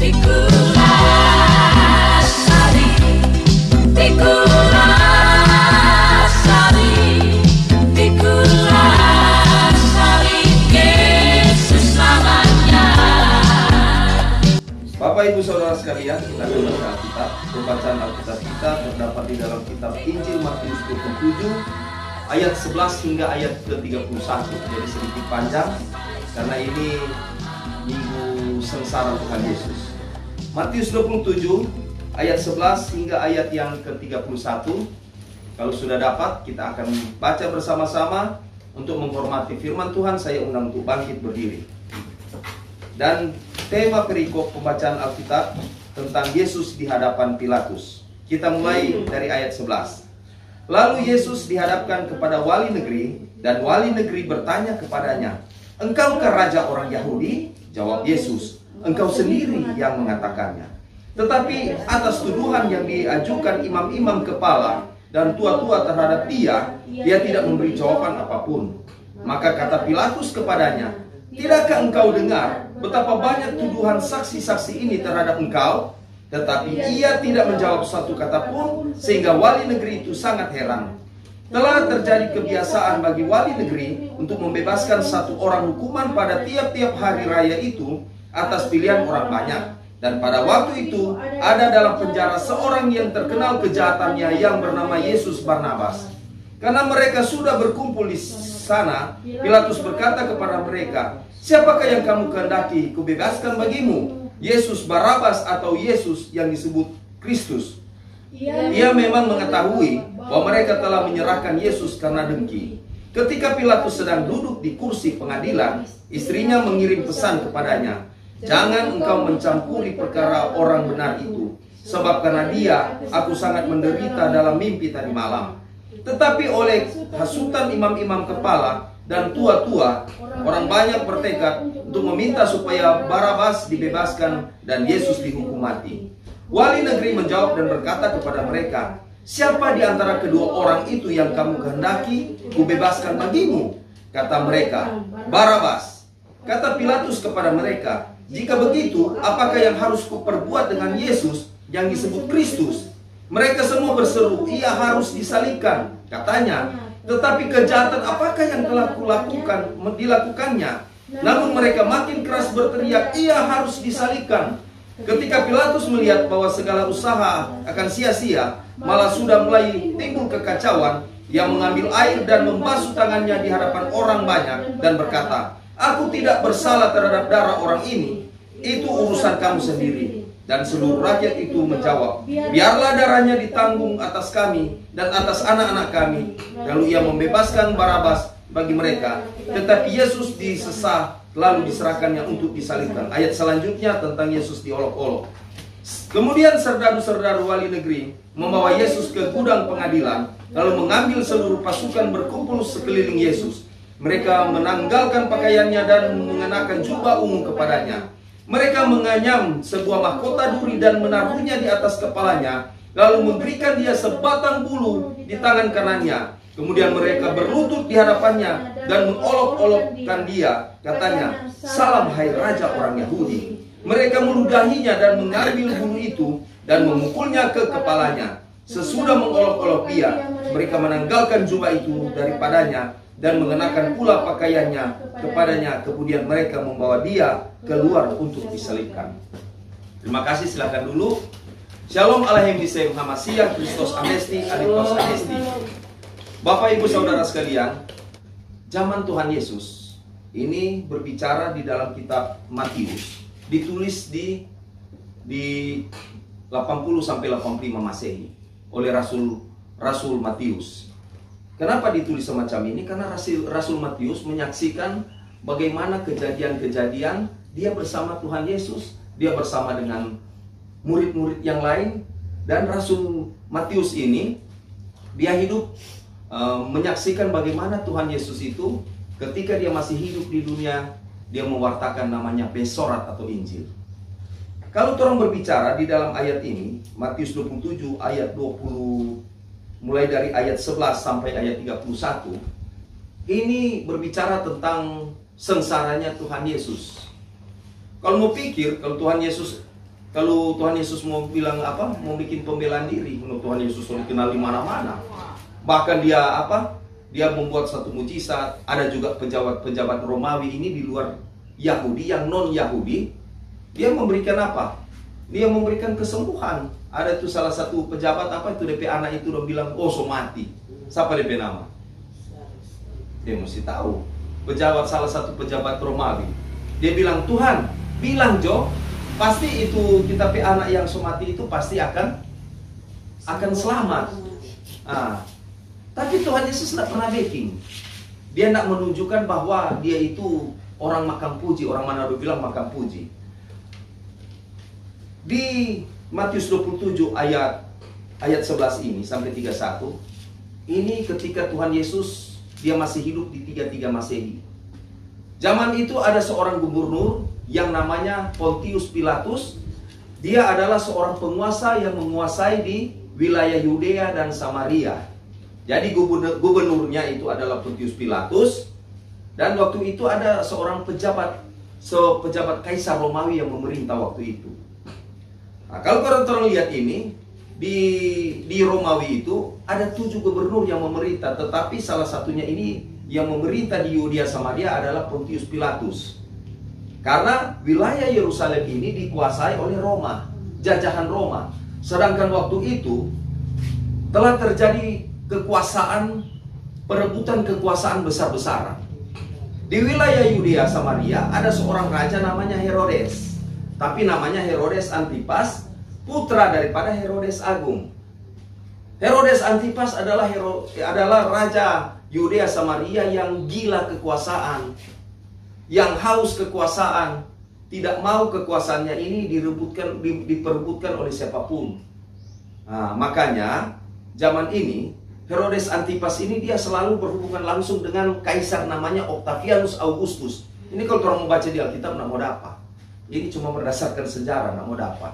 Bapak Ibu Saudara sekalian, kita akan membaca Alkitab. Pembacaan Alkitab kita terdapat di dalam kitab Injil Matius 27 ayat 11 hingga ayat ke-31. Jadi sedikit panjang karena ini minggu sengsara Tuhan Yesus. Matius 27 ayat 11 hingga ayat yang ke-31. Kalau sudah dapat, kita akan baca bersama-sama. Untuk menghormati firman Tuhan, saya undang untuk bangkit berdiri. Dan tema perikop pembacaan Alkitab tentang Yesus di hadapan Pilatus. Kita mulai dari ayat 11. Lalu Yesus dihadapkan kepada wali negeri, dan wali negeri bertanya kepadanya, "Engkaukah raja orang Yahudi?" Jawab Yesus, "Engkau sendiri yang mengatakannya." Tetapi atas tuduhan yang diajukan imam-imam kepala dan tua-tua terhadap dia tidak memberi jawaban apapun. Maka kata Pilatus kepadanya, "Tidakkah engkau dengar betapa banyak tuduhan saksi-saksi ini terhadap engkau?" Tetapi ia tidak menjawab satu kata pun, sehingga wali negeri itu sangat heran. Telah terjadi kebiasaan bagi wali negeri untuk membebaskan satu orang hukuman pada tiap-tiap hari raya itu atas pilihan orang banyak. Dan pada waktu itu ada dalam penjara seorang yang terkenal kejahatannya yang bernama Yesus Barnabas. Karena mereka sudah berkumpul di sana, Pilatus berkata kepada mereka, "Siapakah yang kamu kehendaki kubebaskan bagimu? Yesus Barabas atau Yesus yang disebut Kristus?" Ia memang mengetahui bahwa mereka telah menyerahkan Yesus karena dengki. Ketika Pilatus sedang duduk di kursi pengadilan, istrinya mengirim pesan kepadanya, "Jangan engkau mencampuri perkara orang benar itu, sebab karena dia aku sangat menderita dalam mimpi tadi malam." Tetapi oleh hasutan imam-imam kepala dan tua-tua, orang banyak bertekad untuk meminta supaya Barabas dibebaskan dan Yesus dihukum mati. Wali negeri menjawab dan berkata kepada mereka, "Siapa di antara kedua orang itu yang kamu kehendaki kubebaskan bagimu?" Kata mereka, "Barabas." Kata Pilatus kepada mereka, "Jika begitu, apakah yang harus kuperbuat dengan Yesus yang disebut Kristus?" Mereka semua berseru, "Ia harus disalibkan." Katanya, "Tetapi kejahatan apakah yang telah dilakukannya?" Namun mereka makin keras berteriak, "Ia harus disalibkan." Ketika Pilatus melihat bahwa segala usaha akan sia-sia, malah sudah mulai timbul kekacauan, ia mengambil air dan membasuh tangannya di hadapan orang banyak dan berkata, "Aku tidak bersalah terhadap darah orang ini. Itu urusan kamu sendiri." Dan seluruh rakyat itu menjawab, "Biarlah darahnya ditanggung atas kami dan atas anak-anak kami." Lalu ia membebaskan Barabas bagi mereka, tetapi Yesus disesah, lalu diserahkannya untuk disalibkan. Ayat selanjutnya tentang Yesus diolok-olok. Kemudian serdadu-serdadu wali negeri membawa Yesus ke gudang pengadilan, lalu mengambil seluruh pasukan berkumpul sekeliling Yesus. Mereka menanggalkan pakaiannya dan mengenakan jubah ungu kepadanya. Mereka menganyam sebuah mahkota duri dan menaruhnya di atas kepalanya, lalu memberikan dia sebatang bulu di tangan kanannya. Kemudian mereka berlutut di hadapannya dan mengolok-olokkan dia. Katanya, "Salam hai Raja orang Yahudi." Mereka meludahinya dan mengambil bulu itu dan memukulnya ke kepalanya. Sesudah mengolok-olok dia, mereka menanggalkan jubah itu daripadanya dan mengenakan pula pakaiannya kepadanya. Kemudian mereka membawa dia keluar untuk disalibkan. Terima kasih, silakan dulu. Shalom Aleichem Bisem Hamasiah Kristus Amesti Adipos Amesti. Bapak Ibu Saudara sekalian, zaman Tuhan Yesus ini berbicara di dalam kitab Matius, ditulis di 80 sampai 85 Masehi oleh Rasul Matius. Kenapa ditulis semacam ini? Karena Rasul Matius menyaksikan bagaimana kejadian-kejadian dia bersama Tuhan Yesus, dia bersama dengan murid-murid yang lain. Dan Rasul Matius ini, dia hidup menyaksikan bagaimana Tuhan Yesus itu ketika dia masih hidup di dunia, dia mewartakan namanya Besorat atau Injil. Kalau orang berbicara di dalam ayat ini, Matius 27 ayat 20, mulai dari ayat 11 sampai ayat 31, ini berbicara tentang sengsaranya Tuhan Yesus. Kalau mau pikir, kalau Tuhan Yesus Kalau Tuhan Yesus mau bilang apa, mau bikin pembelaan diri, menurut Tuhan Yesus dikenal di mana-mana. Bahkan dia apa? Dia membuat satu mujizat. Ada juga pejabat-pejabat Romawi ini di luar Yahudi, yang non-Yahudi. Dia memberikan apa? Dia memberikan kesembuhan. Ada itu salah satu pejabat apa itu DP anak itu udah bilang, oh so mati. Siapa DP nama? Dia mesti tahu. Pejabat, salah satu pejabat Romawi. Dia bilang, Tuhan, bilang Jo, pasti itu kita pe anak yang so mati itu pasti akan selamat. Tapi Tuhan Yesus tidak pernah backing. Dia tidak menunjukkan bahwa dia itu orang makan puji. Orang Manado bilang makan puji. Di Matius 27 ayat 11 ini sampai 31, ini ketika Tuhan Yesus dia masih hidup di 33 Masehi. Zaman itu ada seorang gubernur yang namanya Pontius Pilatus. Dia adalah seorang penguasa yang menguasai di wilayah Yudea dan Samaria. Jadi gubernurnya itu adalah Pontius Pilatus. Dan waktu itu ada seorang pejabat kaisar Romawi yang memerintah waktu itu. Nah, kalau orang lihat ini, di Romawi itu ada 7 gubernur yang memerintah. Tetapi salah satunya ini yang memerintah di Yudea Samaria adalah Pontius Pilatus. Karena wilayah Yerusalem ini dikuasai oleh Roma, jajahan Roma. Sedangkan waktu itu telah terjadi perebutan kekuasaan besar-besaran. Di wilayah Yudea Samaria ada seorang raja namanya Herodes. Tapi namanya Herodes Antipas, putra daripada Herodes Agung. Herodes Antipas adalah raja Yudea Samaria yang gila kekuasaan, yang haus kekuasaan, tidak mau kekuasaannya ini diperebutkan oleh siapapun. Nah, makanya zaman ini Herodes Antipas ini dia selalu berhubungan langsung dengan kaisar namanya Octavianus Augustus. Ini kalau orang membaca di Alkitab nggak mau dapat. Ini cuma berdasarkan sejarah, nggak mau dapat.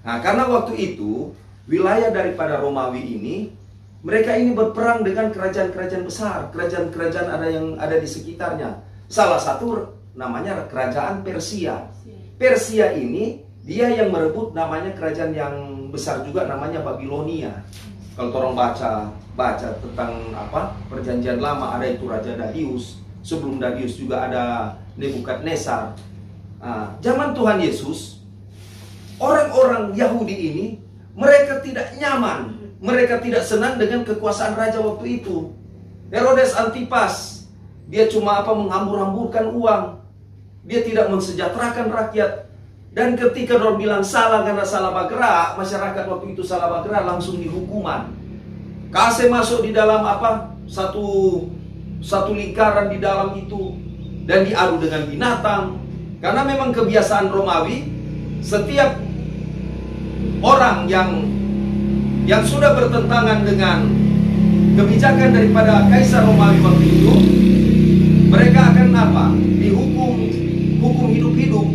Nah, karena waktu itu wilayah daripada Romawi ini, mereka ini berperang dengan kerajaan-kerajaan besar, kerajaan-kerajaan yang ada di sekitarnya. Salah satu namanya kerajaan Persia. Persia ini dia yang merebut namanya kerajaan yang besar juga namanya Babilonia. Kalau orang baca tentang apa Perjanjian Lama, ada itu Raja Darius. Sebelum Darius juga ada Nebukadnezar. Zaman Tuhan Yesus, orang-orang Yahudi ini mereka tidak nyaman, mereka tidak senang dengan kekuasaan raja waktu itu. Herodes Antipas, dia cuma menghambur-hamburkan uang. Dia tidak mensejahterakan rakyat. Dan ketika orang bilang salah karena salah bergerak, masyarakat waktu itu salah bergerak, langsung dihukuman. Kasih masuk di dalam satu lingkaran di dalam itu dan diadu dengan binatang. Karena memang kebiasaan Romawi, setiap orang yang sudah bertentangan dengan kebijakan daripada Kaisar Romawi waktu itu, mereka akan hukum hidup-hidup.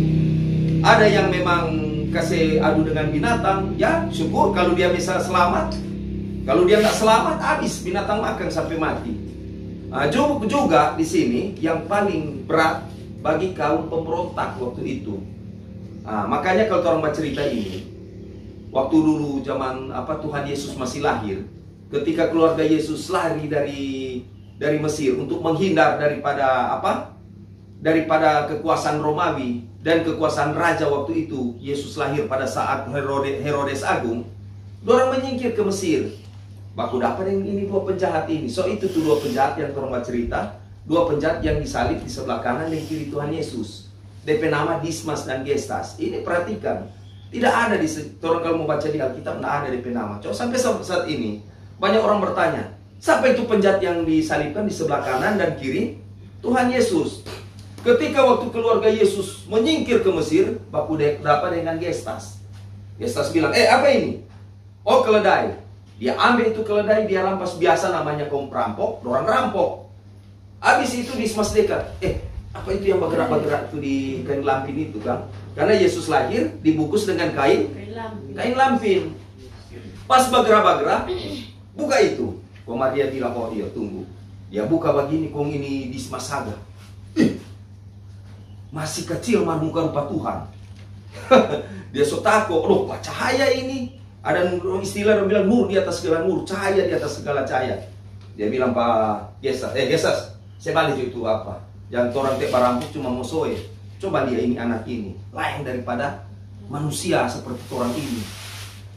Ada yang memang kasih adu dengan binatang, ya syukur kalau dia bisa selamat. Kalau dia nggak selamat, habis binatang makan sampai mati. Juga di sini yang paling berat bagi kaum pemberontak waktu itu. Makanya kalau orang baca cerita ini, waktu dulu zaman Tuhan Yesus masih lahir, ketika keluarga Yesus lari dari Mesir untuk menghindar daripada kekuasaan Romawi dan kekuasaan raja waktu itu. Yesus lahir pada saat Herodes Agung. Dorang menyingkir ke Mesir. Baku dapat yang ini 2 penjahat ini. So itu tuh 2 penjahat yang orang baca cerita, 2 penjahat yang disalib di sebelah kanan dan kiri Tuhan Yesus. DP nama Dismas dan Gestas. Ini perhatikan, tidak ada di orang kalau mau baca di Alkitab, tidak ada DP nama. Coba sampai saat ini banyak orang bertanya, siapa itu penjahat yang disalibkan di sebelah kanan dan kiri Tuhan Yesus? Ketika waktu keluarga Yesus menyingkir ke Mesir, baku dapat dengan Gestas. Gestas bilang, apa ini? Oh, keledai. Dia ambil itu keledai, dia rampas, biasa namanya kaum perampok, orang rampok. Habis itu Dismas dekat, apa itu yang bergerak-bergerak itu di kain lampin itu kan? Karena Yesus lahir dibungkus dengan kain lampin. Pas bergerak-bergerak, buka itu. Maria bilang, oh iya tunggu. Dia buka begini, kong ini Dismas saga. Masih kecil mah muka rupa Tuhan. Dia so takut, loh apa cahaya ini? Ada istilah yang bilang nur di atas segala nur, cahaya di atas segala cahaya. Dia bilang, Pak Gesas, saya balik itu apa? Yang orang tek barampuk cuma mosoe. Coba dia ini anak ini, lain daripada manusia seperti orang ini.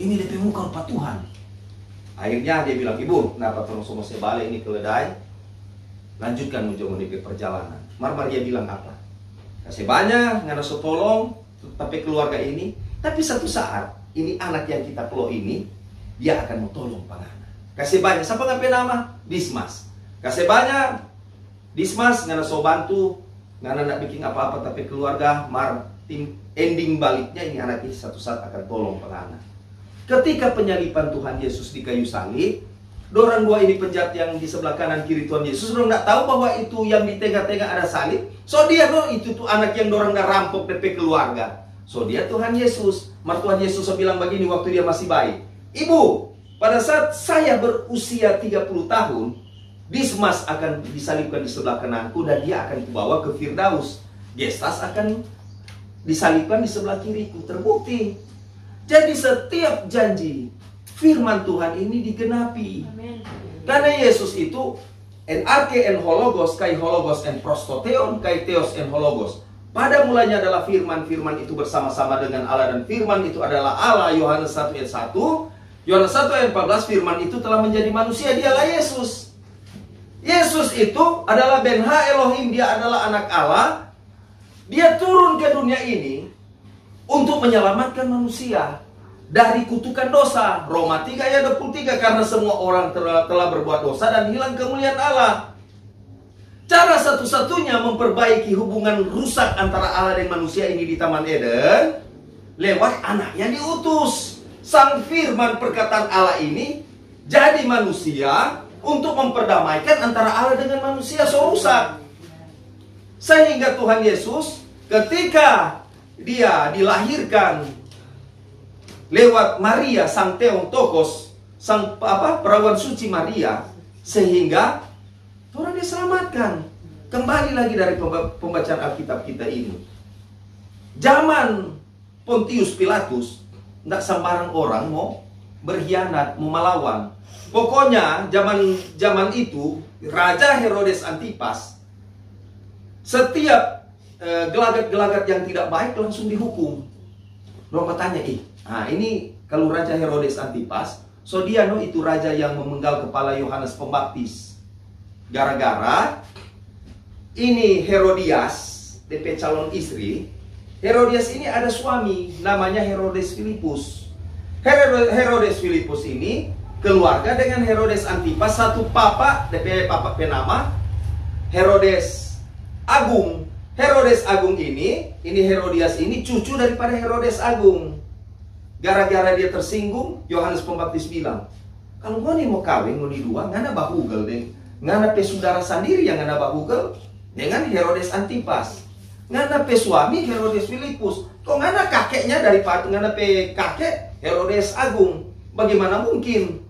Ini DP muka rupa Tuhan. Akhirnya dia bilang, Ibu, kenapa terus semua saya balik ini keledai? Lanjutkan ujung DP perjalanan. Marmar dia bilang apa? Kasih banyak, ngana so tolong, tapi keluarga ini. Tapi satu saat, ini anak yang kita peluk ini, dia akan mau tolong pangana. Kasih banyak, siapa ngapain nama? Dismas. Kasih banyak, Dismas, ngana so bantu, ngana nak bikin apa-apa, tapi keluarga, ending baliknya ini anak ini satu saat akan tolong pangana. Ketika penyalipan Tuhan Yesus di kayu salib, dorang dua ini penjahat yang di sebelah kanan kiri Tuhan Yesus, dorang nggak tahu bahwa itu yang di tengah-tengah ada salib. So dia itu tuh anak yang dorang dah rampok DP keluarga. So dia Tuhan Yesus. Tuhan Yesus bilang begini waktu dia masih bayi, Ibu, pada saat saya berusia 30 tahun, Dismas akan disalibkan di sebelah kananku dan dia akan dibawa ke Firdaus. Gestas akan disalibkan di sebelah kiriku. Terbukti. Jadi setiap janji firman Tuhan ini digenapi. Amen. Karena Yesus itu en arche en hologos, kai hologos en prostoteon, kai theos en hologos. Pada mulanya adalah firman itu bersama-sama dengan Allah, dan firman itu adalah Allah. Yohanes 1 ayat 1. Yohanes 1 ayat 14, firman itu telah menjadi manusia, dialah Yesus. Yesus itu adalah Ben-Ha Elohim, dia adalah anak Allah. Dia turun ke dunia ini untuk menyelamatkan manusia dari kutukan dosa. Roma 3 ayat 23, karena semua orang telah berbuat dosa dan hilang kemuliaan Allah. Cara satu-satunya memperbaiki hubungan rusak antara Allah dan manusia ini di Taman Eden, lewat anaknya diutus. Sang firman perkataan Allah ini jadi manusia untuk memperdamaikan antara Allah dengan manusia so rusak. Sehingga Tuhan Yesus ketika dia dilahirkan lewat Maria, sang Theotokos, sang perawan suci Maria, sehingga orang diselamatkan. Kembali lagi dari pembacaan Alkitab kita ini. Zaman Pontius Pilatus, tidak sembarang orang mau berkhianat, mau melawan. Pokoknya zaman itu Raja Herodes Antipas, setiap gelagat-gelagat yang tidak baik langsung dihukum. Orang bertanya, ini kalau Raja Herodes Antipas, so dia itu raja yang memenggal kepala Yohanes Pembaptis. Gara-gara ini Herodias, DP calon istri. Herodias ini ada suami, namanya Herodes Filipus. Herodes Filipus ini keluarga dengan Herodes Antipas, satu papa, DP papa penama Herodes Agung. Herodes Agung ini Herodias ini cucu daripada Herodes Agung. Gara-gara dia tersinggung, Yohanes Pembaptis bilang, kalau gua nih mau kawin, mau dua, ngana bahugel deh. Ngana pe saudara sendiri yang ngana bahugel dengan Herodes Antipas. Ngana pe suami Herodes Filipus. Kok ngana kakeknya daripada ngana pe kakek Herodes Agung. Bagaimana mungkin?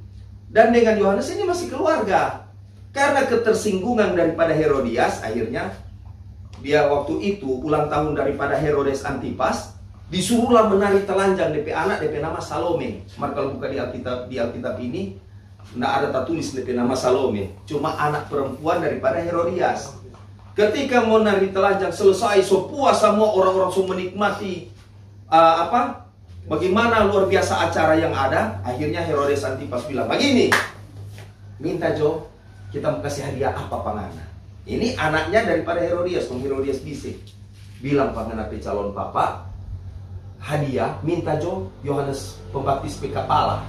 Dan dengan Yohanes ini masih keluarga. Karena ketersinggungan daripada Herodias, akhirnya dia waktu itu ulang tahun daripada Herodes Antipas, disuruhlah menari telanjang DP anak, DP nama Salome. Maka kalau buka di Alkitab ini, tidak ada tertulis DP nama Salome, cuma anak perempuan daripada Herodias. Ketika mau nari telanjang selesai, so puas semua orang-orang so menikmati bagaimana luar biasa acara yang ada. Akhirnya Herodes Antipas bilang begini, minta Jo, kita mau kasih hadiah apa pangana. Ini anaknya daripada Herodias, Herodias bisik bilang pangana pe calon papa, hadiah minta Jo Yohanes Pembaptis pe kepala.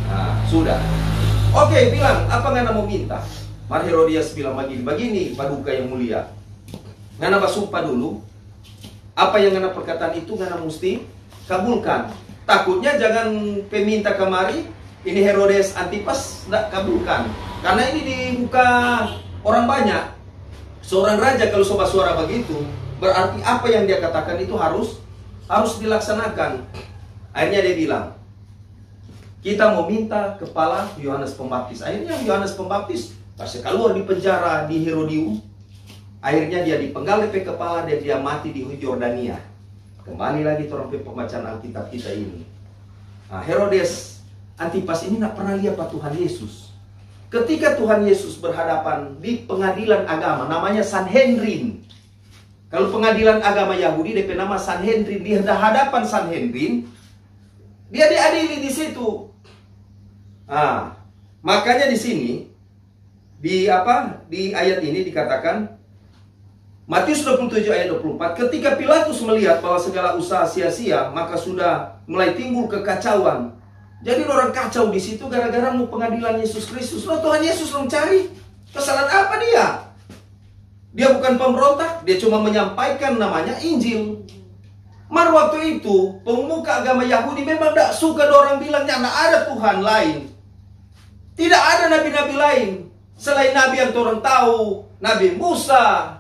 Nah, sudah. Oke, bilang apa ngana mau minta? Mar Herodias bilang begini, paduka yang mulia. Ngana basumpah dulu. Apa yang ngana perkataan itu ngana mesti kabulkan. Takutnya jangan peminta kemari, ini Herodes Antipas tidak kabulkan. Karena ini dibuka orang banyak. Seorang raja kalau sobat suara begitu, berarti apa yang dia katakan itu harus dilaksanakan. Akhirnya dia bilang, kita mau minta kepala Yohanes Pembaptis. Akhirnya Yohanes Pembaptis pas keluar di penjara di Herodium. Akhirnya dia dipenggal DP kepala dan dia mati di Yordania. Kembali lagi orang pembacaan Alkitab kita ini. Nah, Herodes Antipas ini nggak pernah lihat Pak Tuhan Yesus. Ketika Tuhan Yesus berhadapan di pengadilan agama, namanya Sanhedrin. Kalau pengadilan agama Yahudi, DP nama Sanhedrin. Di hadapan Sanhedrin, dia diadili di situ. Nah, makanya di sini, di ayat ini dikatakan, Matius 27 ayat 24, ketika Pilatus melihat bahwa segala usaha sia-sia, maka sudah mulai timbul kekacauan. Jadi orang kacau di situ gara-gara mau pengadilan Yesus Kristus. Loh, Tuhan Yesus mencari kesalahan apa dia? Dia bukan pemberontak, dia cuma menyampaikan namanya Injil. Mar waktu itu, pemuka agama Yahudi memang tidak suka orang bilangnya tidak ada Tuhan lain. Tidak ada nabi-nabi lain selain nabi yang orang tahu, Nabi Musa.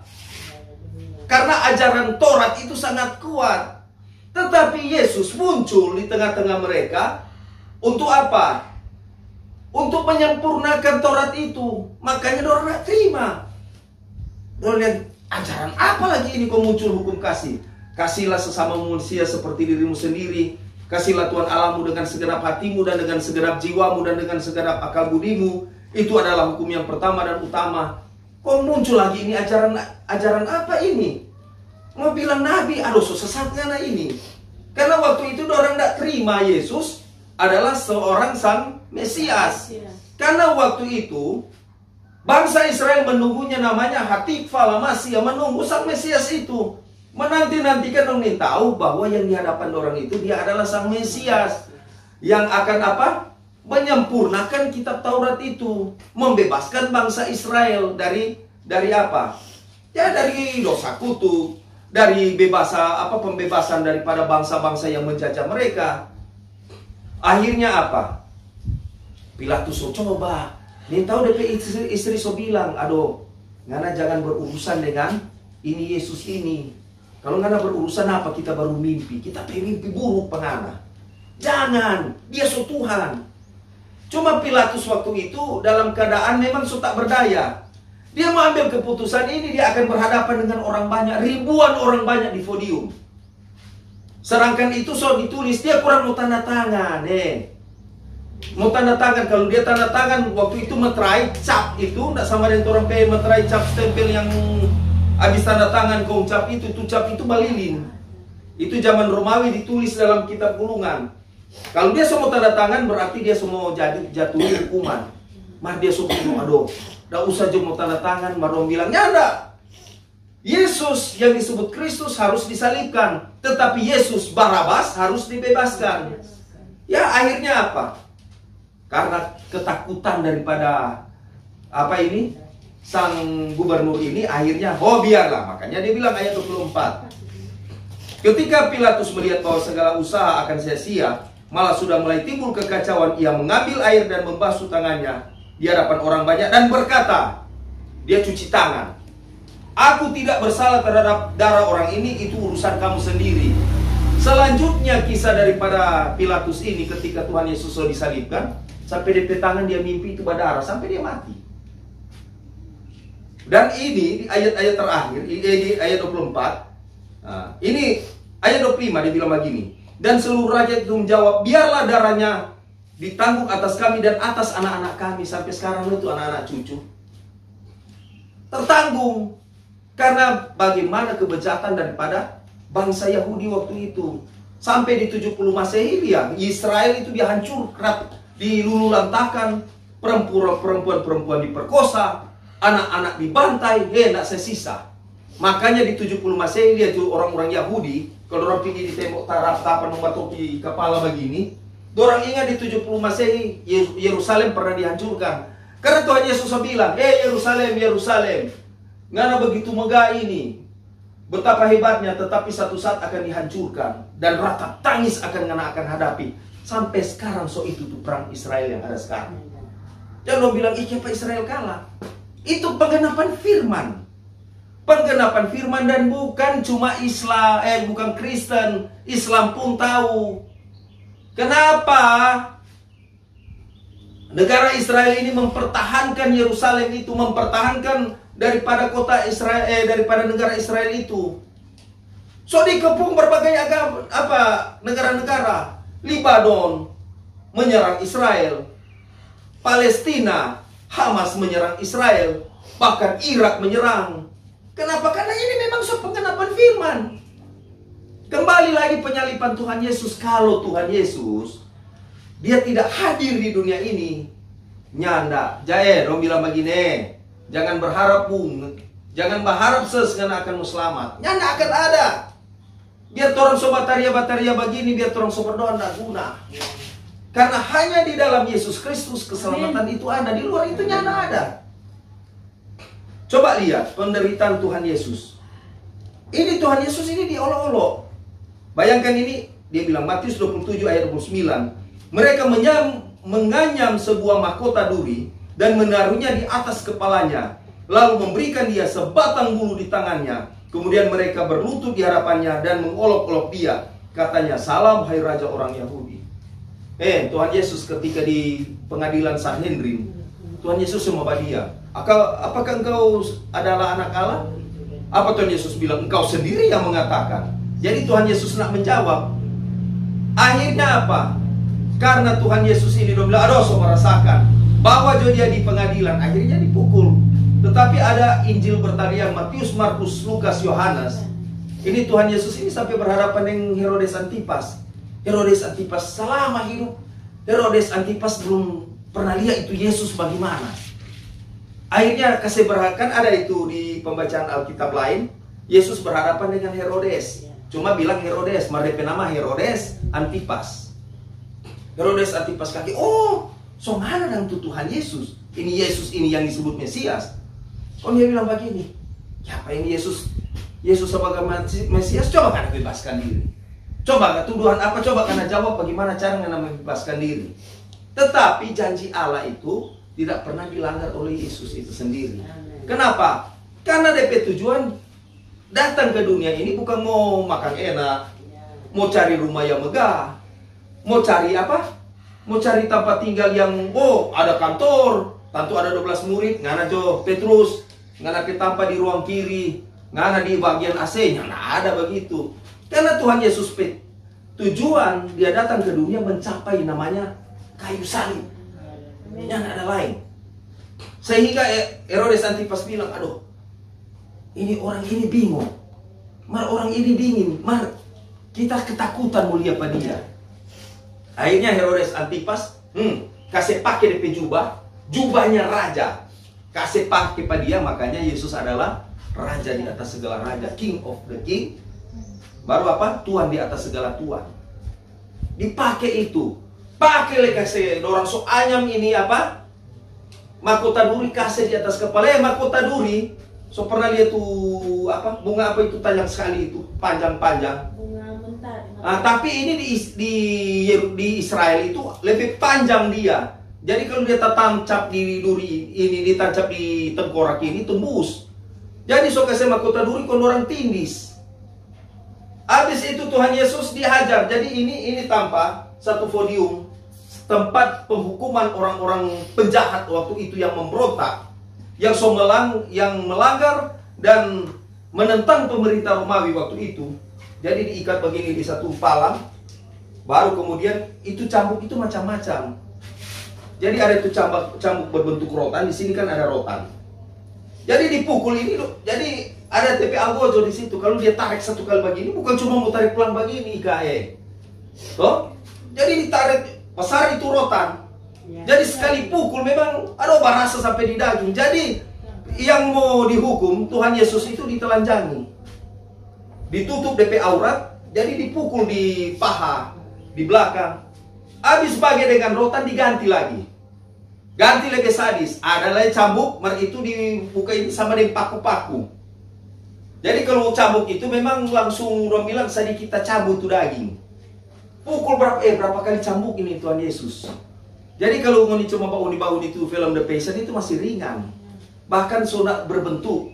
Karena ajaran Taurat itu sangat kuat. Tetapi Yesus muncul di tengah-tengah mereka. Untuk apa? Untuk menyempurnakan Taurat itu. Makanya orang tidak terima. Orang lihat, ajaran apa lagi ini kau muncul hukum kasih? Kasihlah sesama manusia seperti dirimu sendiri. Kasihlah Tuhan Allahmu dengan segenap hatimu dan dengan segenap jiwamu dan dengan segenap akal budimu. Itu adalah hukum yang pertama dan utama. Kok muncul lagi ini ajaran apa ini? Mau bilang nabi, aduh sesatnya nah ini. Karena waktu itu orang tidak terima Yesus adalah seorang sang Mesias. Karena waktu itu bangsa Israel menunggunya namanya Hatikva Lamasya, menunggu sang Mesias itu. Menanti-nantikan orang ini tahu bahwa yang di hadapan orang itu dia adalah sang Mesias. Yang akan apa? Menyempurnakan kitab Taurat itu, membebaskan bangsa Israel dari apa? Ya dari dosa kutuk, dari pembebasan daripada bangsa-bangsa yang menjajah mereka. Akhirnya apa? Pilatus coba, nih tahu DP istri bilang, aduh, ngana jangan berurusan dengan ini Yesus ini. Kalau ngana berurusan apa kita baru mimpi, kita mimpi buruk pengana. Jangan, dia Tuhan. Cuma Pilatus waktu itu dalam keadaan memang tak berdaya. Dia mengambil keputusan ini, dia akan berhadapan dengan orang banyak, ribuan orang banyak di podium. Sedangkan itu ditulis, dia kurang mau tanda tangan. Mau tanda tangan, kalau dia tanda tangan waktu itu meterai cap itu, tidak sama dengan orang kayak meterai cap stempel yang habis tanda tangan kau cap itu cap itu balilin. Itu zaman Romawi ditulis dalam kitab gulungan. Kalau dia semua tanda tangan berarti dia semua jatuhi hukuman. Mah dia semua aduh, tidak usah cuma tanda tangan, baru bilang nyanda. Yesus yang disebut Kristus harus disalibkan, tetapi Yesus Barabas harus dibebaskan. Ya akhirnya apa? Karena ketakutan daripada sang gubernur ini, akhirnya biarlah. Makanya dia bilang ayat 24. Ketika Pilatus melihat bahwa segala usaha akan sia-sia, malah sudah mulai timbul kekacauan, ia mengambil air dan membasuh tangannya di hadapan orang banyak dan berkata, dia cuci tangan, aku tidak bersalah terhadap darah orang ini, itu urusan kamu sendiri. Selanjutnya kisah daripada Pilatus ini ketika Tuhan Yesus sudah disalibkan, sampai di tangan dia mimpi itu berdarah sampai dia mati. Dan ini di ayat-ayat terakhir, di ayat 24, ini ayat 25 dia bilang begini, dan seluruh rakyat itu menjawab, biarlah darahnya ditanggung atas kami dan atas anak-anak kami. Sampai sekarang itu anak-anak cucu tertanggung. Karena bagaimana kebejatan daripada bangsa Yahudi waktu itu. Sampai di 70 Masehi dia, Israel itu dihancurkan, dilululantakan, perempuan-perempuan diperkosa, anak-anak dibantai, tidak sesisa. Makanya di 70 Masehi dia tuh orang-orang Yahudi, kalau orang pergi di tembok tapan nomor topi kepala begini, orang ingat di 70 Masehi Yerusalem pernah dihancurkan. Karena Tuhan Yesus bilang, Yerusalem, Yerusalem, ngana begitu megah ini, betapa hebatnya, tetapi satu saat akan dihancurkan dan ratap tangis ngana akan hadapi. Sampai sekarang itu tuh perang Israel yang ada sekarang. Jangan bilang, Pak Israel kalah. Itu penggenapan firman. Penggenapan firman, dan bukan cuma Islam, bukan Kristen, Islam pun tahu. Kenapa negara Israel ini mempertahankan Yerusalem itu, mempertahankan daripada kota Israel, daripada negara Israel itu. So dikepung berbagai agama, negara-negara. Lebanon menyerang Israel, Palestina, Hamas menyerang Israel, bahkan Irak menyerang. Kenapa? Karena ini memang pengenapan firman. Kembali lagi penyalipan Tuhan Yesus. Kalau Tuhan Yesus dia tidak hadir di dunia ini, nyanda. Dong bilang begini, jangan berharap jangan berharap karena akan selamat. Nyanda akan ada. Biar orang bataria begini, biar orang berdoa tidak guna. Karena hanya di dalam Yesus Kristus keselamatan itu ada. Di luar itu nyanda ada. Coba lihat penderitaan Tuhan Yesus. Ini Tuhan Yesus ini diolok-olok. Bayangkan ini, dia bilang Matius 27 ayat 29. Mereka menganyam sebuah mahkota duri dan menaruhnya di atas kepalanya, lalu memberikan dia sebatang bulu di tangannya. Kemudian mereka berlutut di hadapannya dan mengolok-olok dia. Katanya, salam hai Raja orang Yahudi. Tuhan Yesus ketika di pengadilan Sanhedrin, Tuhan Yesus sama dia, apakah engkau adalah anak Allah? Apa Tuhan Yesus bilang? Engkau sendiri yang mengatakan. Jadi Tuhan Yesus nak menjawab. Akhirnya apa? Karena Tuhan Yesus ini bilang, aduh, so merasakan. Bawa dia di pengadilan, akhirnya dipukul. Tetapi ada Injil bertarian Matius, Markus, Lukas, Yohanes. Ini Tuhan Yesus ini sampai berhadapan dengan Herodes Antipas. Herodes Antipas selama hidup, Herodes Antipas belum pernah lihat itu Yesus bagaimana. Akhirnya kasih berhadapan, ada itu di pembacaan Alkitab lain. Yesus berhadapan dengan Herodes. Cuma bilang Herodes, mereka nama Herodes Antipas. Herodes Antipas kaki, oh, so mana dan Tuhan Yesus. Ini Yesus ini yang disebut Mesias. Oh, dia bilang begini, ya apa ini Yesus sebagai Mesias, coba karena bebaskan diri. Coba tuduhan apa, coba karena jawab bagaimana cara membebaskan diri. Tetapi janji Allah itu tidak pernah dilanggar oleh Yesus itu sendiri. Kenapa? Karena DP tujuan datang ke dunia ini bukan mau makan enak, mau cari rumah yang megah, mau cari apa? Mau cari tempat tinggal yang, ada kantor, tentu ada 12 murid, ngana jo Petrus, ngana ketampa di ruang kiri, ngana di bagian AC-nya, nah ada begitu. Karena Tuhan Yesus tujuan dia datang ke dunia mencapai namanya kayu salib. Yang ada lain. Sehingga Herodes Antipas bilang, aduh, ini orang ini bingung. Orang ini dingin. Kita ketakutan mulia pada dia. Akhirnya Herodes Antipas kasih pakai DP jubahnya raja. Kasih pakai pada dia, makanya Yesus adalah raja di atas segala raja, King of the King. Baru apa? Tuhan di atas segala Tuhan. Dipakai itu. Pakai kasih orang so anyam ini apa? Mahkota duri kasih di atas kepala. Mahkota duri. So pernah lihat tuh apa? Bunga apa itu tajam sekali itu, panjang-panjang. Bunga mentah. Tapi ini di Israel itu lebih panjang dia. Jadi kalau dia tancap di duri ini, ditancap di tengkorak ini tembus. Jadi so kasih mahkota duri kon orang tindis. Habis itu Tuhan Yesus dihajar. Jadi ini tanpa satu podium tempat penghukuman orang-orang penjahat waktu itu yang memberontak, yang melanggar dan menentang pemerintah Romawi waktu itu. Jadi diikat begini di satu palang. Baru kemudian itu cambuk itu macam-macam. Jadi ada itu cambuk berbentuk rotan. Di sini kan ada rotan. Jadi dipukul ini, jadi ada TP algojo di situ. Kalau dia tarik satu kali begini, bukan cuma mau tarik pelan begini, toh? Jadi ditarik besar itu rotan. Jadi sekali pukul memang ada barasa sampai di daging. Jadi yang mau dihukum Tuhan Yesus itu ditelanjangi, ditutup DP aurat, jadi dipukul di paha, di belakang. Habis bagai dengan rotan diganti lagi. Ganti lebih sadis. Ada lagi cambuk, itu dibuka ini sama dengan paku-paku. Jadi kalau cambuk itu memang langsung orang bilang sedikit kita cabut itu daging. Pukul berapa kali cambuk ini Tuhan Yesus. Jadi kalau ngoni cuma baun itu film The Passion itu masih ringan. Bahkan sunat berbentuk.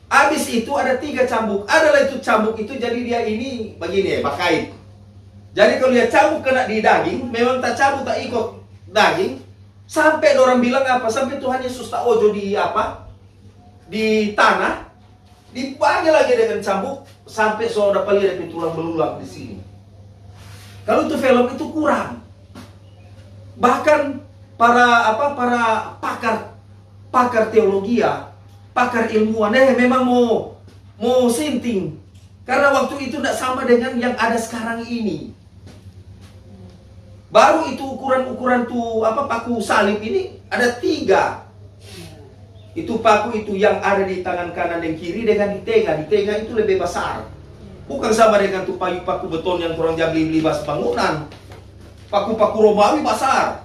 Habis itu ada 3 cambuk. Adalah itu cambuk itu jadi dia ini begini pakait. Jadi kalau dia cambuk kena di daging, memang tak cabut tak ikut daging. Sampai orang bilang apa? Sampai Tuhan Yesus tak ojo di apa? Di tanah. dibagi lagi dengan cambuk sampai saudara lihat itu tulang belulang di sini. Kalau itu film itu kurang. Bahkan para pakar teologi, pakar ilmuwan memang mau sinting. Karena waktu itu tidak sama dengan yang ada sekarang ini. Baru itu ukuran paku salib ini ada 3. Itu paku itu yang ada di tangan kanan dan kiri dengan di tengah. Di tengah itu lebih besar. Bukan sama dengan tuh paku beton yang kurang beli bas bangunan. Paku-paku Romawi besar.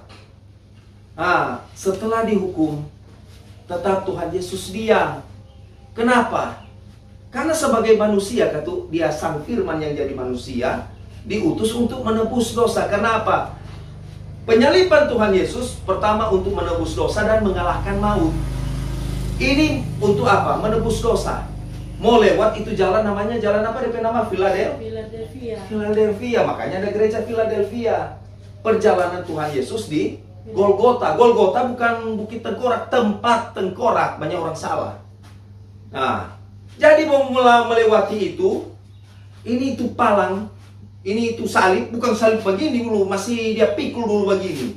Nah, setelah dihukum, tetap Tuhan Yesus diam. Kenapa? Karena sebagai manusia, dia sang firman yang jadi manusia, diutus untuk menebus dosa. Kenapa? Penyaliban Tuhan Yesus pertama untuk menebus dosa dan mengalahkan maut. Ini untuk apa? Menebus dosa. Mau lewat itu jalan namanya jalan apa? DP nama Philadelphia. Philadelphia. Makanya ada gereja Philadelphia. Perjalanan Tuhan Yesus di Golgota. Golgota bukan bukit tengkorak, tempat tengkorak. Banyak orang salah. Nah, jadi mau melewati itu, ini itu palang, ini itu salib, bukan salib begini dulu, masih dia pikul dulu begini.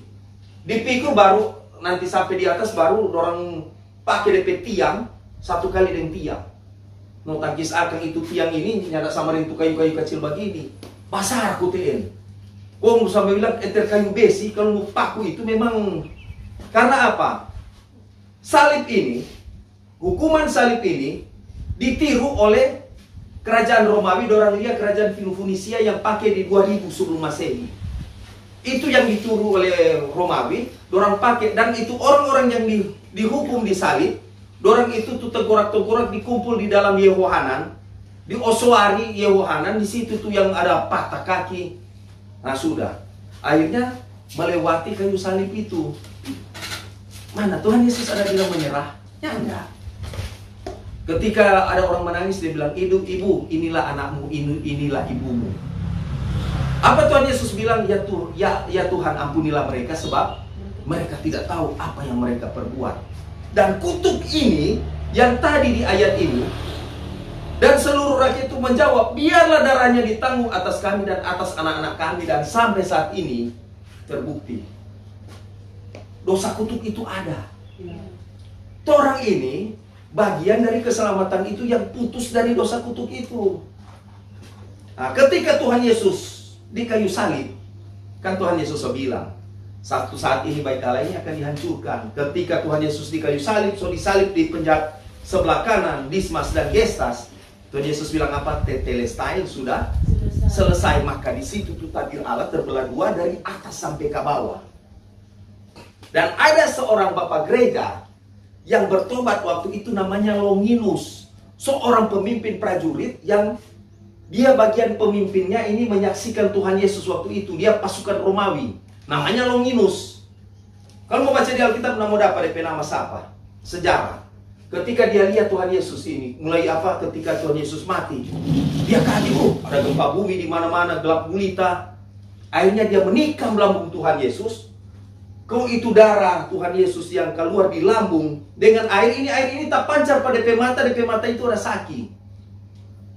Dipikul baru nanti sampai di atas baru orang pakai DP tiang, 1 kali dengan tiang. Mau tangkis akan itu tiang ini nyada sama dengan kayu-kayu kecil begini. Pasar kutiin. Kau sampai bilang eter kayu besi kalau mau paku itu memang karena apa? Salib ini, hukuman salib ini ditiru oleh kerajaan Romawi. Dorang lihat kerajaan Fenisia yang pakai di 2000 sebelum Masehi. Itu yang ditiru oleh Romawi, dorang pakai, dan itu orang-orang yang dihukum di salib, dorang itu tuh tengkorak-tengkorak dikumpul di dalam Yehohanan, di Osoari Yehohanan, di situ tuh yang ada patah kaki. Nah sudah, akhirnya melewati kayu salib itu. Mana Tuhan Yesus ada bilang menyerah? Ya enggak. Ketika ada orang menangis, dia bilang, ibu, inilah anakmu, inilah ibumu. Apa Tuhan Yesus bilang? Ya Tuhan, ampunilah mereka sebab mereka tidak tahu apa yang mereka perbuat. Dan kutuk ini, yang tadi di ayat ini, dan seluruh rakyat itu menjawab, biarlah darahnya ditanggung atas kami dan atas anak-anak kami. Dan sampai saat ini terbukti dosa kutuk itu ada. Orang ini bagian dari keselamatan itu yang putus dari dosa kutuk itu. Nah, ketika Tuhan Yesus di kayu salib, kan Tuhan Yesus bilang, satu saat ini bait Allah ini akan dihancurkan. Ketika Tuhan Yesus di kayu salib, disalib di penjara sebelah kanan Dismas dan Gestas, Tuhan Yesus bilang apa? Tetelestai, sudah selesai. Maka di situ tuh tabir Allah terbelah 2 dari atas sampai ke bawah. Dan ada seorang bapak gereja yang bertobat waktu itu, namanya Longinus, seorang pemimpin prajurit yang dia bagian pemimpinnya ini menyaksikan Tuhan Yesus waktu itu. Dia pasukan Romawi, namanya Longinus. Kalau mau baca di Alkitab, mau dapat DP nama siapa? Sejarah. Ketika dia lihat Tuhan Yesus ini, mulai apa? Ketika Tuhan Yesus mati, dia kaget, ada gempa bumi di mana-mana, gelap gulita. Akhirnya dia menikam lambung Tuhan Yesus. Kalau itu darah Tuhan Yesus yang keluar di lambung dengan air ini tak pancar pada DP mata itu ada sakit.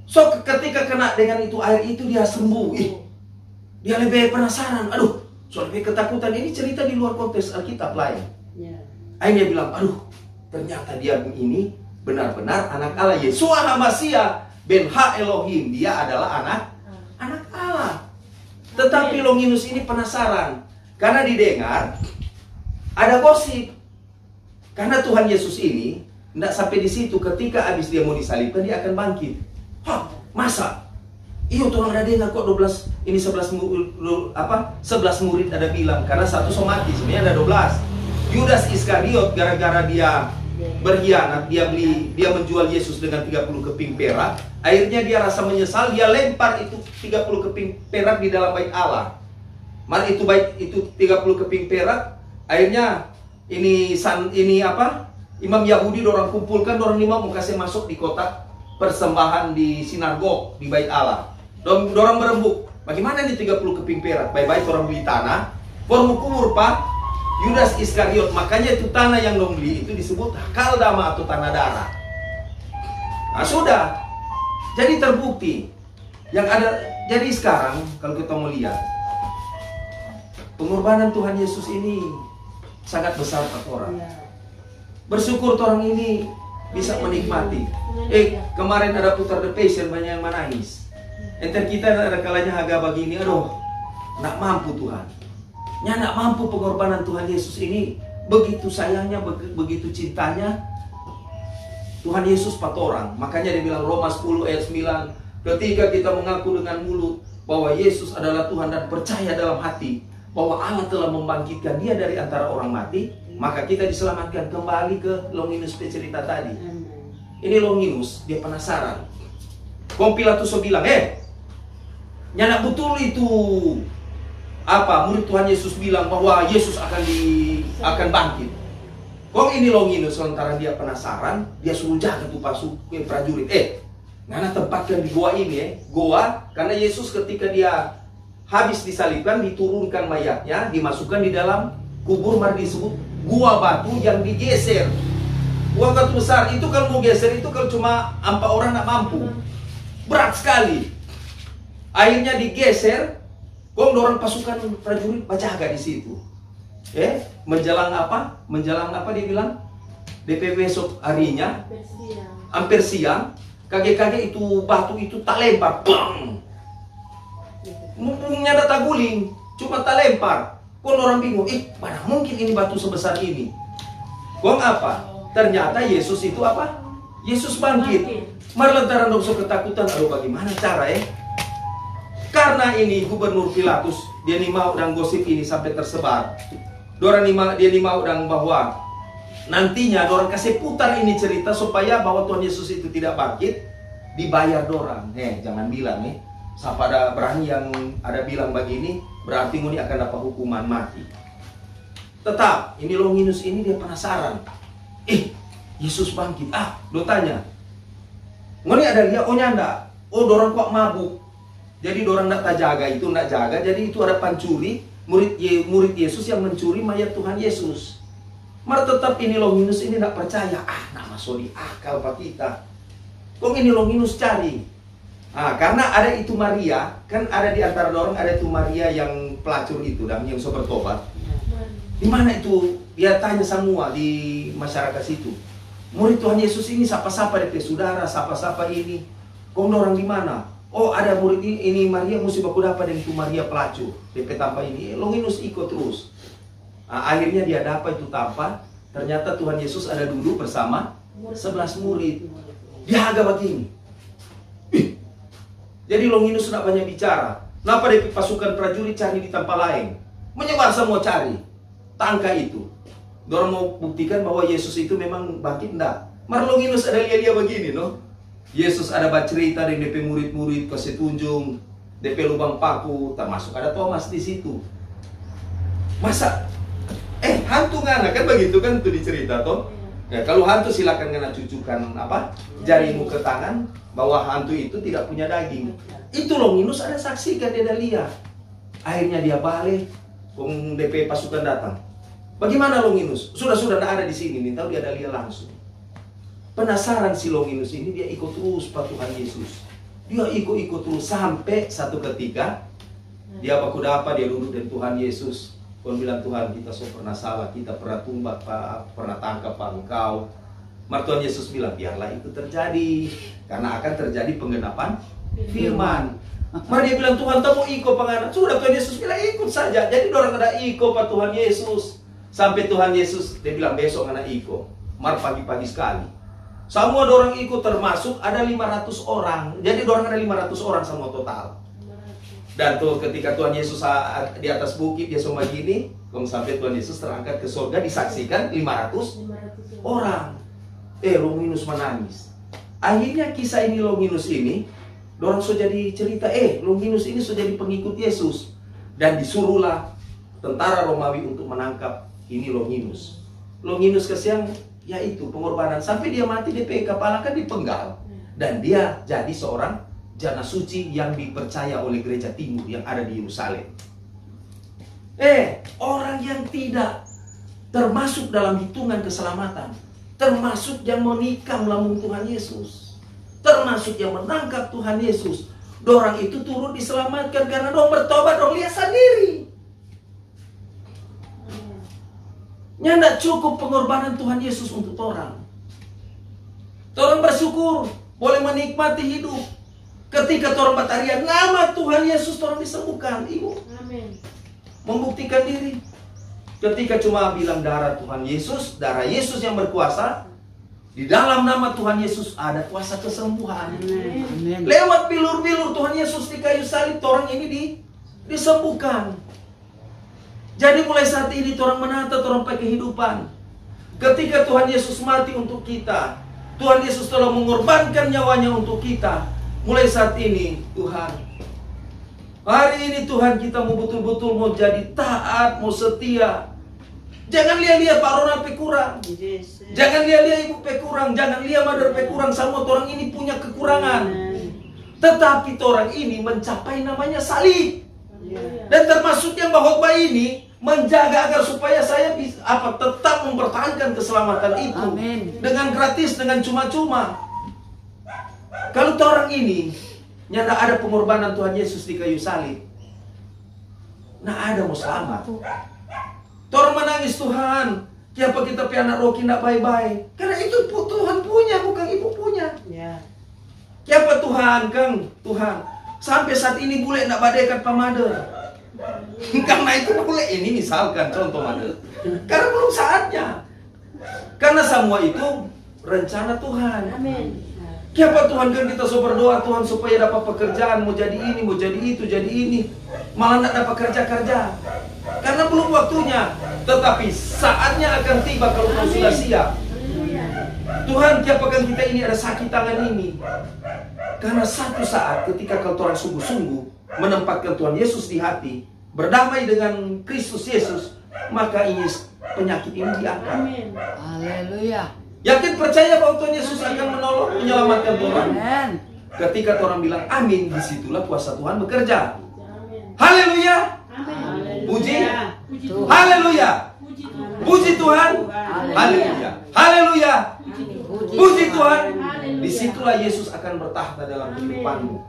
So ketika kena dengan itu air itu dia sembuh. Dia lebih penasaran, so lebih ketakutan. Ini cerita di luar konteks Alkitab lain. Akhirnya bilang, ternyata dia ini benar-benar anak Allah, Yeshua HaMashiach ben Ha Elohim. Dia adalah anak Allah. Tetapi Longinus ini penasaran karena didengar ada gosip. Karena Tuhan Yesus ini tidak sampai di situ. Ketika habis dia mau disalibkan, dia akan bangkit. Masa? Iya, tuh ada dengar kok 11 ini 11 murid ada bilang, karena satu somati, sebenarnya ada 12. Yudas Iskariot gara-gara dia berkhianat, dia menjual Yesus dengan 30 keping perak. Akhirnya dia rasa menyesal, dia lempar itu 30 keping perak di dalam bait Allah. Mari itu bait itu 30 keping perak. Akhirnya Imam Yahudi dorang kumpulkan, dorang imam mau kasih masuk di kotak persembahan di sinagog di bait Allah. Dorang berembuk, bagaimana ini 30 keping perak? Baik-baik orang beli tanah, formu kumur Pak. Yudas Iskariot, makanya itu tanah yang dong beli itu disebut kaldama atau tanah darah. Nah, sudah. Jadi terbukti. Yang ada, jadi sekarang kalau kita mau lihat, pengorbanan Tuhan Yesus ini sangat besar buat orang. Bersyukur orang ini bisa menikmati. Kemarin ada putar The Passion, banyak yang menangis. Enter kita ada kalanya agak begini, aduh, nak mampu Tuhan. Ya nak mampu pengorbanan Tuhan Yesus ini, begitu sayangnya, begitu cintanya. Tuhan Yesus pat orang. Makanya dia bilang Roma 10 ayat 9, ketika kita mengaku dengan mulut bahwa Yesus adalah Tuhan dan percaya dalam hati bahwa Allah telah membangkitkan dia dari antara orang mati, maka kita diselamatkan. Kembali ke Longinus cerita tadi. Ini Longinus, dia penasaran. Pilatus bilang, nyanak betul itu apa murid Tuhan Yesus bilang bahwa Yesus akan bangkit. Ini Longinus sementara dia penasaran, dia suruh jaga tuh prajurit. Nana tempatkan di goa ini, goa, karena Yesus ketika dia habis disalibkan, diturunkan mayatnya, dimasukkan di dalam kubur, mari disebut gua batu yang digeser. Gua batu besar itu kalau mau geser itu kalau cuma 4 orang nak mampu, berat sekali. Akhirnya digeser, dorong pasukan prajurit berjaga di situ. Menjelang apa? Menjelang apa dia bilang? DP besok harinya, hampir siang. Kage-kage itu batu itu tak lempar, bang. Mumpungnya ada tak guling, cuma tak lempar. Orang bingung, mana mungkin ini batu sebesar ini? Apa? Ternyata Yesus itu apa? Yesus bangkit. Marlantaran dosa ketakutan, aduh bagaimana cara Karena ini Gubernur Pilatus, dia nih mau dan gosip ini sampai tersebar. Dia nih mau dan bahwa nantinya orang kasih putar ini cerita supaya bahwa Tuhan Yesus itu tidak bangkit, dibayar dorang. Jangan bilang siapa ada berani yang ada bilang begini, berarti ini akan dapat hukuman mati. Tetap, ini Longinus ini dia penasaran. Yesus bangkit. Lo tanya. Ngoni ada lihat, nyanda. Dorang kok mabuk. Jadi dorang nak jaga itu, nak jaga. Jadi itu ada pancuri, murid Yesus yang mencuri mayat Tuhan Yesus. Mar tetap ini Longinus ini nak percaya. Nak masuk di akal pak kita. Ini Longinus cari. Karena ada itu Maria, kan ada di antara orang ada itu Maria yang pelacur itu dan yang so bertobat. Di mana itu? Dia tanya semua di masyarakat situ. Murid Tuhan Yesus ini siapa-siapa DP saudara, siapa-siapa ini. Orang di mana? Ada murid ini Maria mesti baku dapat dengan itu Maria pelacur. DP tanpa ini Longinus ikut terus. Akhirnya dia dapat itu tanpa. Ternyata Tuhan Yesus ada dulu bersama 11 murid. Dia agak begini. Jadi Longinus sudah banyak bicara. Kenapa DP pasukan prajurit cari di tempat lain? Menyebar semua cari. Tangka itu. Dorang mau buktikan bahwa Yesus itu memang bangkit, enggak. Mar Longinus ada lihat dia begini, no? Yesus ada bercerita dengan DP murid-murid, kasih tunjung, DP lubang paku, termasuk ada Thomas di situ. Masa? Hantu ngana kan begitu kan itu dicerita toh? Ya, kalau hantu silakan ngana cucukan apa? Jarimu ke tangan, bahwa hantu itu tidak punya daging. Itu Longinus ada saksikan, dia ada lihat. Akhirnya dia balik, DP pasukan datang. Bagaimana Longinus? Sudah tidak ada di sini, nih tahu dia ada lihat langsung. Penasaran si Longinus ini, dia ikut terus Pak Tuhan Yesus. Dia ikut terus sampai satu ketika dia baku dapat, dia duduk dengan Tuhan Yesus. Kau bilang, Tuhan kita pernah salah, kita pernah tumbak Pak, pernah tangkap Pak Engkau. Maka Tuhan Yesus bilang, biarlah itu terjadi, karena akan terjadi penggenapan firman. Maka dia bilang, Tuhan tahu ikut penganak. Sudah Tuhan Yesus bilang ikut saja. Jadi orang ada ikut Pak Tuhan Yesus. Sampai Tuhan Yesus, dia bilang besok anak ikut. Mar pagi-pagi sekali. Semua orang ikut, termasuk ada 500 orang. Jadi orang ada 500 orang semua total. Dan tuh ketika Tuhan Yesus di atas bukit, dia semua gini. Sampai Tuhan Yesus terangkat ke surga, disaksikan 500 orang. Longinus menangis. Akhirnya kisah ini Longinus ini, orang sudah jadi cerita, Longinus ini sudah jadi pengikut Yesus. Dan disuruhlah tentara Romawi untuk menangkap ini Longinus. Longinus kesiang, yaitu pengorbanan. Sampai dia mati, DP kepala kan dipenggal. Dan dia jadi seorang jana suci yang dipercaya oleh gereja timur yang ada di Yerusalem. Orang yang tidak termasuk dalam hitungan keselamatan, termasuk yang menikah melalui Tuhan Yesus. termasuk yang menangkap Tuhan Yesus. Dorang itu turut diselamatkan karena dong bertobat, dong lihat sendiri. Tidak cukup pengorbanan Tuhan Yesus untuk orang. Orang bersyukur boleh menikmati hidup. Ketika orang bertarian nama Tuhan Yesus, orang disembuhkan. Ibu membuktikan diri. Ketika cuma bilang darah Tuhan Yesus, darah Yesus yang berkuasa, di dalam nama Tuhan Yesus ada kuasa kesembuhan. Amen. Lewat bilur-bilur Tuhan Yesus di kayu salib, orang ini disembuhkan. Jadi mulai saat ini orang menata orang pakai kehidupan. Ketika Tuhan Yesus mati untuk kita, Tuhan Yesus telah mengorbankan nyawanya untuk kita. Mulai saat ini Tuhan, hari ini Tuhan kita mau betul-betul mau jadi taat, mau setia. Jangan lihat-lihat Pak Ronald pekurang. Jangan lihat-lihat Ibu pekurang. Jangan lihat Mother pekurang. Semua orang ini punya kekurangan. Tetapi orang ini mencapai namanya salib. Dan termasuk yang bahwa ini menjaga agar supaya saya bisa tetap mempertahankan keselamatan itu. Amin. Dengan gratis, dengan cuma-cuma. Kalau orang ini nyata ada pengorbanan Tuhan Yesus di kayu salib, nah ada mau selamat. Orang menangis, Tuhan, kenapa kita pi anak Rocky tidak baik-baik? Karena itu Tuhan punya, bukan ibu punya. Kenapa Tuhan, Kang? Tuhan, sampai saat ini bule tidak badaikan pamade. Karena itu bule ini misalkan contoh made. Karena belum saatnya. Karena semua itu rencana Tuhan. Amin. Kenapa Tuhan kan kita so berdoa Tuhan supaya dapat pekerjaan, mau jadi ini, mau jadi itu, jadi ini, malah tidak dapat kerja-kerja. Karena belum waktunya. Tetapi saatnya akan tiba kalau kau sudah siap. Tuhan, kenapa kan kita ini ada sakit tangan ini? Karena satu saat ketika kau orang sungguh-sungguh menempatkan Tuhan Yesus di hati, berdamai dengan Kristus Yesus, maka ini penyakit ini diangkat. Haleluya. Yakin percaya bahwa Tuhan Yesus akan menolong, menyelamatkan orang. Amen. Ketika orang bilang amin, disitulah kuasa Tuhan bekerja. Haleluya. Puji. Haleluya. Puji Tuhan. Haleluya. Haleluya. Puji Tuhan. Disitulah Yesus akan bertahta dalam kehidupanmu.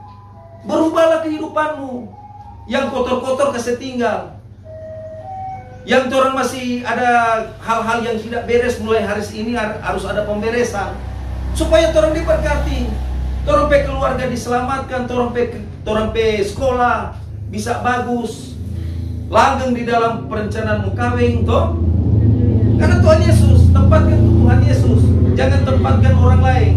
Berubahlah kehidupanmu. Yang kotor-kotor kasih tinggal. Yang orang masih ada hal-hal yang tidak beres, mulai hari ini harus ada pemberesan. Supaya orang diberkati. Orang pe keluarga diselamatkan, orang pe sekolah bisa bagus. Langgeng di dalam perencanaan kawin toh. Karena Tuhan Yesus, tempatkan Tuhan Yesus. Jangan tempatkan orang lain.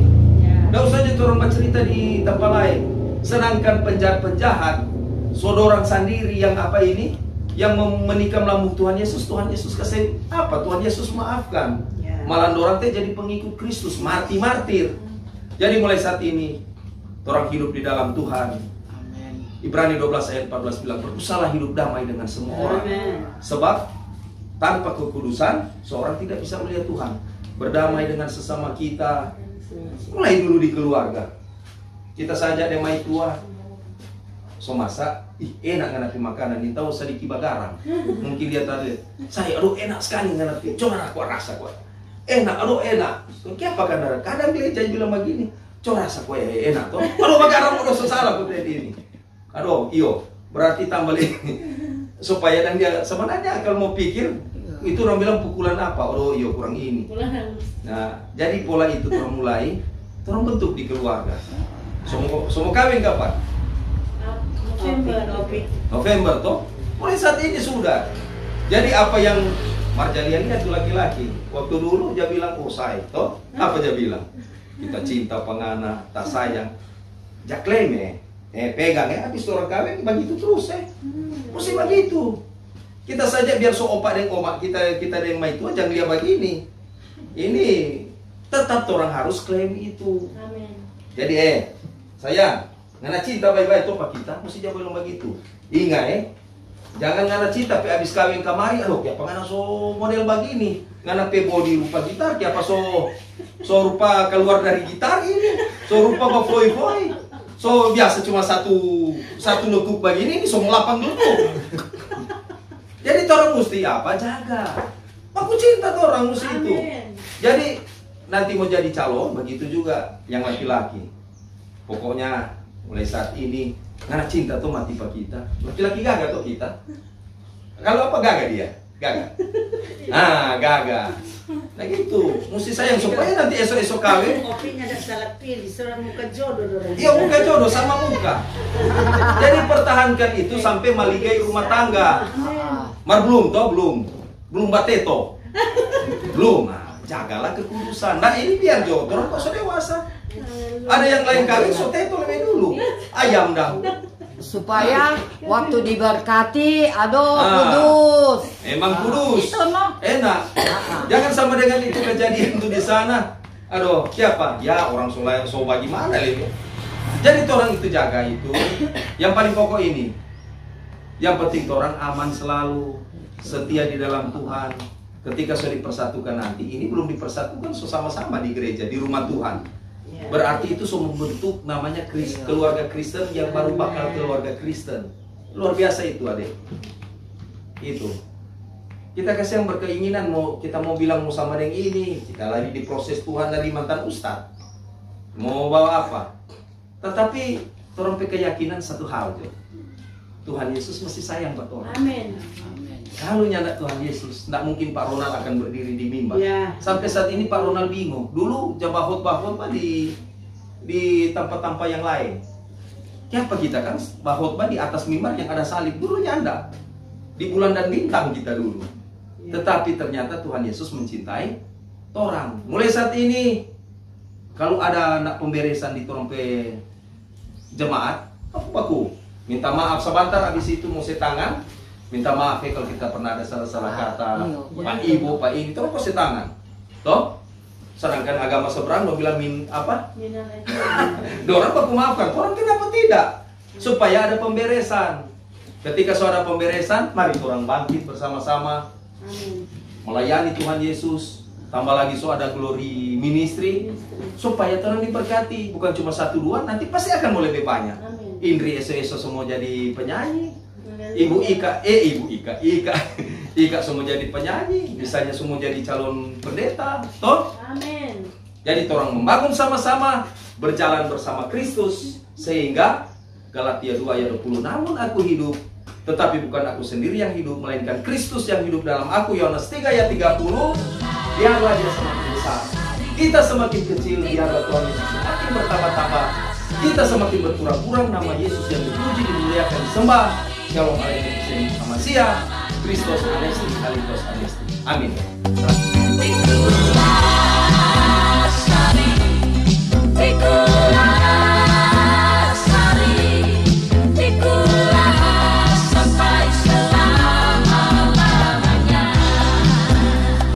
Tidak usah aja orang bercerita di tempat lain. Sedangkan penjahat-penjahat, saudara sendiri yang apa ini? Yang menikam lambung Tuhan Yesus kasih apa? Tuhan Yesus maafkan. Malah orang teh jadi pengikut Kristus, martir. Jadi mulai saat ini orang hidup di dalam Tuhan. Amen. Ibrani 12 ayat 14 bilang, berusahalah hidup damai dengan semua orang. Sebab tanpa kekudusan seorang tidak bisa melihat Tuhan. Berdamai dengan sesama kita. Mulai dulu di keluarga. Kita saja ada yang mai tua. So masak, enak nganapi makanan ini, tahu sedikit bagaran. Mungkin dia tadi, saya aduh enak sekali nganapi, coba aku rasa kok. Enak, aduh enak. Kenapa kan? Kadang dia bilang begini, coba rasa kok enak toh. Aduh bagaran udah salah kok tadi ini. Aduh, iyo, berarti tambah ini supaya dan dia sebenarnya kalau mau pikir itu orang bilang pukulan apa? Aduh, iyo kurang ini. Nah, jadi pola itu orang mulai, orang bentuk di keluarga. Semua kawin kapan? November toh. Mulai saat ini sudah. Jadi apa yang Marjalian lihat tuh laki-laki. Waktu dulu dia bilang oh saya toh. Apa dia bilang? Kita cinta pengana, tak sayang. Jak klaim pegang habis orang kawin begitu terus mesti begitu. Kita saja biar so opak dan omak kita yang main itu jangan lihat begini. Ini tetap orang harus klaim itu. Amin. Jadi sayang, ngana cinta baik-baik tuh pak kita mesti jangan bilang begitu. Ingat jangan ngana cinta tapi habis kawin kamari aduh kenapa ngana so model begini. Ngana pe body rupa gitar kenapa so rupa keluar dari gitar ini. So rupa bafoi-foi. So biasa cuma satu lekuk begini ini so melapang dulu. Jadi orang mesti apa jaga. Aku cinta orang mesti itu. Jadi nanti mau jadi calon begitu juga yang laki-laki. Pokoknya mulai saat ini karena cinta tuh mati pak kita. Laki-laki gagah tuh kita. Kalau apa gagah dia? Gagah. Ah, gagah. Nah gitu, mesti sayang supaya nanti esok-esok kawin. Kopinya ada salah pilih, seorang muka jodoh dorang. Iya, muka jodoh sama muka. Jadi pertahankan itu sampai maligai rumah tangga. Mar belum toh, belum bateto. Belum. Nah, jagalah kekudusan. Nah, ini biar jodoh orang kok sudah dewasa. Ada yang lain kawin soteto lebih dulu. Ayam dahulu. Supaya waktu diberkati, aduh kudus. Emang kudus. Itu no. Enak. Jangan sama dengan itu kejadian tuh di sana. Aduh, siapa? Ya orang Sula yang soba gimana lagi. Jadi orang itu jaga itu. Yang paling pokok ini. Yang penting orang aman selalu, setia di dalam Tuhan. Ketika sudah dipersatukan nanti, ini belum dipersatukan sama-sama di gereja, di rumah Tuhan. Berarti itu semua membentuk namanya keluarga Kristen yang baru bakal keluarga Kristen. Luar biasa itu, adik. Itu. Kita kasih yang berkeinginan kita mau bilang mau sama dengan ini, kita lagi diproses Tuhan dari mantan ustaz. Mau bawa apa? Tetapi orang keyakinan satu hal, Jo. Tuhan Yesus masih sayang buat orang. Amin. Kalau nyanda Tuhan Yesus, tidak mungkin Pak Ronald akan berdiri di mimbar. Ya. Sampai saat ini Pak Ronald bingung. Dulu bahot-bahot Pak di tempat-tempat yang lain. Siapa kita kan bahot di atas mimbar yang ada salib. Dulu nyanda. Di bulan dan bintang kita dulu. Ya. Tetapi ternyata Tuhan Yesus mencintai orang. Mulai saat ini, kalau ada anak pemberesan di trompe jemaat, aku minta maaf sebentar, habis itu mau tangan. Minta maaf ya kalau kita pernah ada salah-salah kata, Pak Ibu, Pak ini, terus kasih tangan. Toh? Sedangkan agama seberang lo bilang apa? Dorang aku maafkan, orang kenapa tidak? Supaya ada pemberesan. Ketika sudah pemberesan, mari orang bangkit bersama-sama. Melayani Tuhan Yesus. Tambah lagi ada glory ministry. Supaya orang diberkati. Bukan cuma 1-2, nanti pasti akan mau lebih banyak. Indri eso-eso semua jadi penyanyi. Ibu Ika semua jadi penyanyi, misalnya semua jadi calon pendeta, toh? Amin. Jadi orang membangun sama-sama, berjalan bersama Kristus, sehingga Galatia 2 ayat 20, namun aku hidup, tetapi bukan aku sendiri yang hidup, melainkan Kristus yang hidup dalam aku. Yohanes 3 ayat 30, biarlah dia semakin besar, kita semakin kecil, biarlah Tuhan Yesus semakin bertambah-tambah, kita semakin berkurang-kurang, nama Yesus yang dipuji, dimuliakan, disembah. Shalom alaikum sama Kristus Anesti, Amin.